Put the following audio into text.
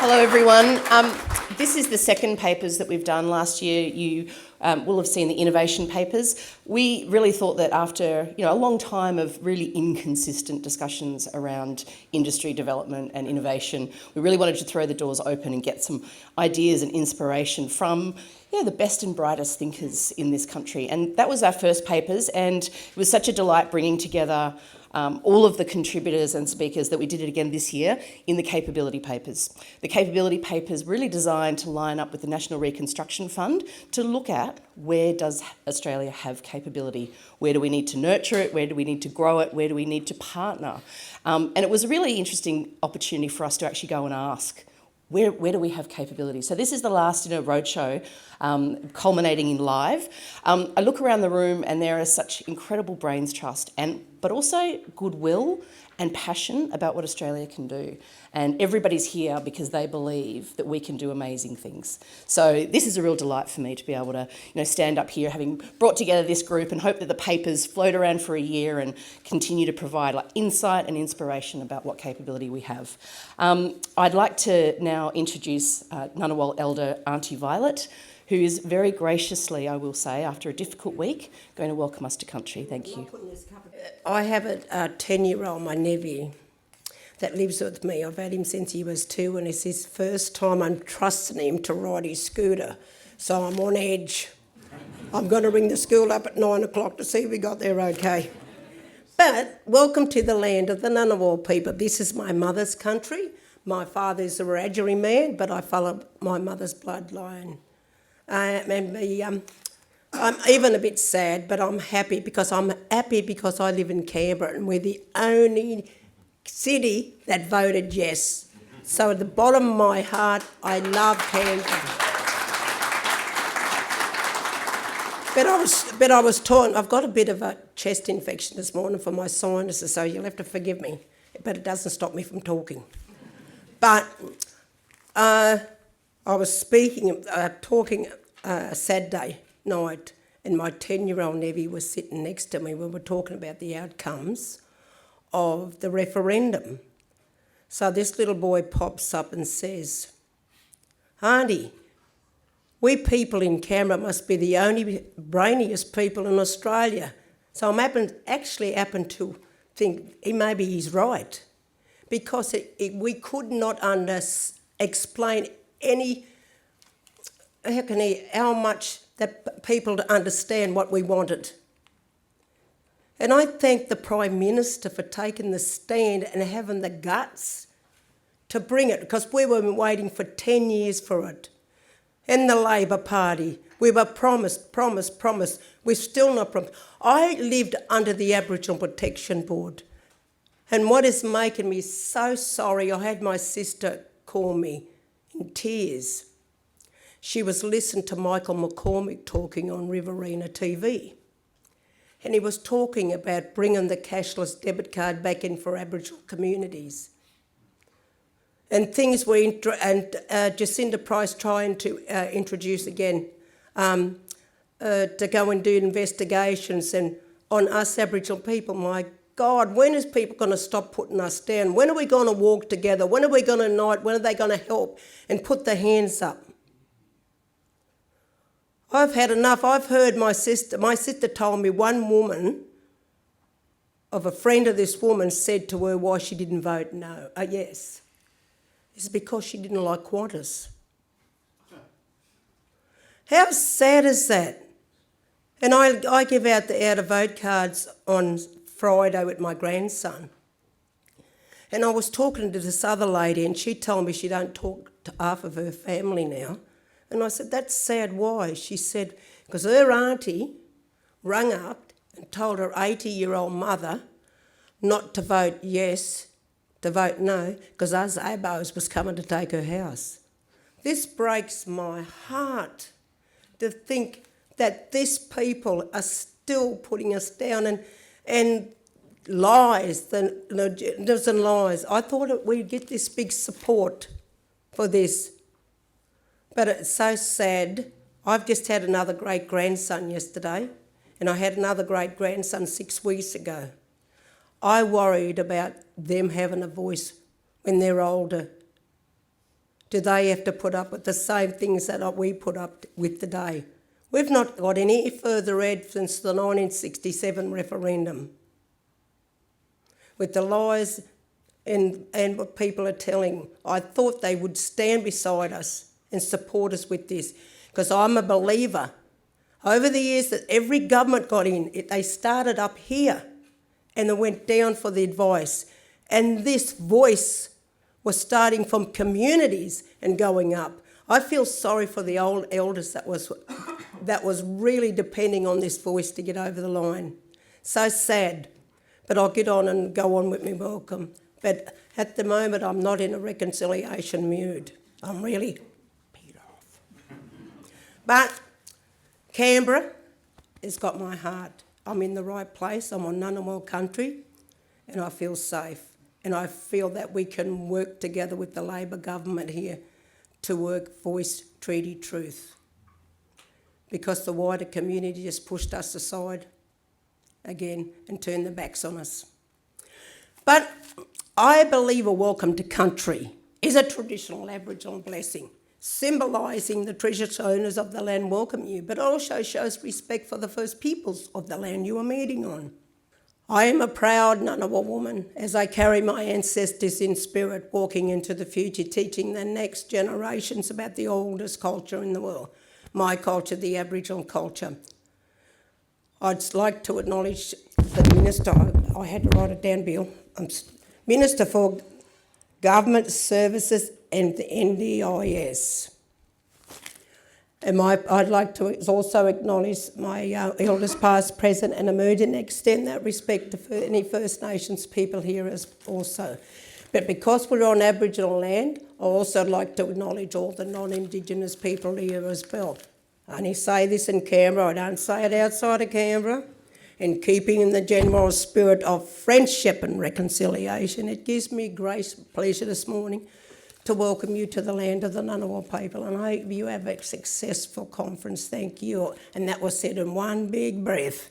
Hello everyone. This is the second papers that we've done. Last year you will have seen the innovation papers. We really thought that after a long time of really inconsistent discussions around industry development and innovation, we really wanted to throw the doors open and get some ideas and inspiration from the best and brightest thinkers in this country. And that was our first papers, and it was such a delight bringing together all of the contributors and speakers that we did it again this year in the capability papers. The capability papers really designed to line up with the National Reconstruction Fund to look at where does Australia have capability, where do we need to nurture it, where do we need to grow it, where do we need to partner. And it was a really interesting opportunity for us to actually go and ask, where do we have capability? So this is the last in a roadshow, culminating in live. I look around the room and there are such incredible brains trust, but also goodwill and passion about what Australia can do. And everybody's here because they believe that we can do amazing things. So this is a real delight for me to be able to stand up here having brought together this group and hope that the papers float around for a year and continue to provide insight and inspiration about what capability we have. I'd like to now introduce Ngunnawal Elder Auntie Violet, who is very graciously, I will say, after a difficult week, going to welcome us to country. Thank you. I have a 10-year-old, my nephew, that lives with me. I've had him since he was 2, and it's his first time I'm trusting him to ride his scooter. So I'm on edge. I'm going to ring the school up at 9 o'clock to see if we got there okay. But welcome to the land of the Ngunnawal people. This is my mother's country. My father's a Wiradjuri man, but I follow my mother's bloodline. I'm even a bit sad, but I'm happy because I live in Canberra and we're the only city that voted yes. So at the bottom of my heart, I love Canberra. But I was torn. I've got a bit of a chest infection this morning for my sinuses, so you'll have to forgive me. But it doesn't stop me from talking. But I was talking Saturday night, and my 10-year-old nephew was sitting next to me. We were talking about the outcomes of the referendum. So this little boy pops up and says, "Auntie, we people in Canberra must be the only brainiest people in Australia." So I actually happened to think maybe he's right, because we could not explain how much that people to understand what we wanted. And I thank the Prime Minister for taking the stand and having the guts to bring it, because we were waiting for 10 years for it. And the Labor Party, we were promised. We're still not promised. I lived under the Aboriginal Protection Board. And what is making me so sorry, I had my sister call me in tears. She was listening to Michael McCormick talking on Riverina TV. And he was talking about bringing the cashless debit card back in for Aboriginal communities. And things were, Jacinda Price trying to introduce again, to go and do investigations on us Aboriginal people. My God, when is people going to stop putting us down? When are we going to walk together? When are we going to unite? When are they going to help and put their hands up? I've had enough. I've heard my sister told me one woman, of a friend of this woman, said to her why she didn't vote yes. It's because she didn't like Qantas. How sad is that? And I give out the out-of-vote cards on Friday with my grandson. And I was talking to this other lady and she told me she don't talk to half of her family now. And I said, "That's sad, why?" She said, because her auntie rang up and told her 80-year-old mother not to vote yes, to vote no, because us Abos was coming to take her house. This breaks my heart to think that these people are still putting us down and lies, and lies. I thought we'd get this big support for this. But it's so sad. I've just had another great-grandson yesterday, and I had another great-grandson 6 weeks ago. I worried about them having a voice when they're older. do they have to put up with the same things that we put up with today? We've not got any further ahead since the 1967 referendum. With the lies and what people are telling, I thought they would stand beside us and support us with this, because I'm a believer. Over the years that every government got in, they started up here and they went down for the advice. And this voice was starting from communities and going up. I feel sorry for the old elders that was really depending on this voice to get over the line. So sad. But I'll get on and go on with my welcome. But at the moment, I'm not in a reconciliation mood. I'm really peed off. But Canberra has got my heart. I'm in the right place. I'm on Ngunnawal country, and I feel safe. And I feel that we can work together with the Labor government here to work voice treaty truth. Because the wider community just pushed us aside again and turned their backs on us. But I believe a welcome to country is a traditional Aboriginal blessing, symbolising the treasure owners of the land welcome you, but also shows respect for the first peoples of the land you are meeting on. I am a proud Ngunnawal woman as I carry my ancestors in spirit, walking into the future, teaching the next generations about the oldest culture in the world, my culture, the Aboriginal culture. I'd like to acknowledge the Minister, I had to write it down, Bill, Minister for Government Services and the NDIS. And I'd like to also acknowledge my elders past, present and emerging, and extend that respect to any First Nations people here as also. But because we're on Aboriginal land, I also like to acknowledge all the non-Indigenous people here as well. I only say this in Canberra, I don't say it outside of Canberra. In keeping in the general spirit of friendship and reconciliation, it gives me great pleasure this morning to welcome you to the land of the Ngunnawal people, and I hope you have a successful conference. Thank you. And that was said in one big breath.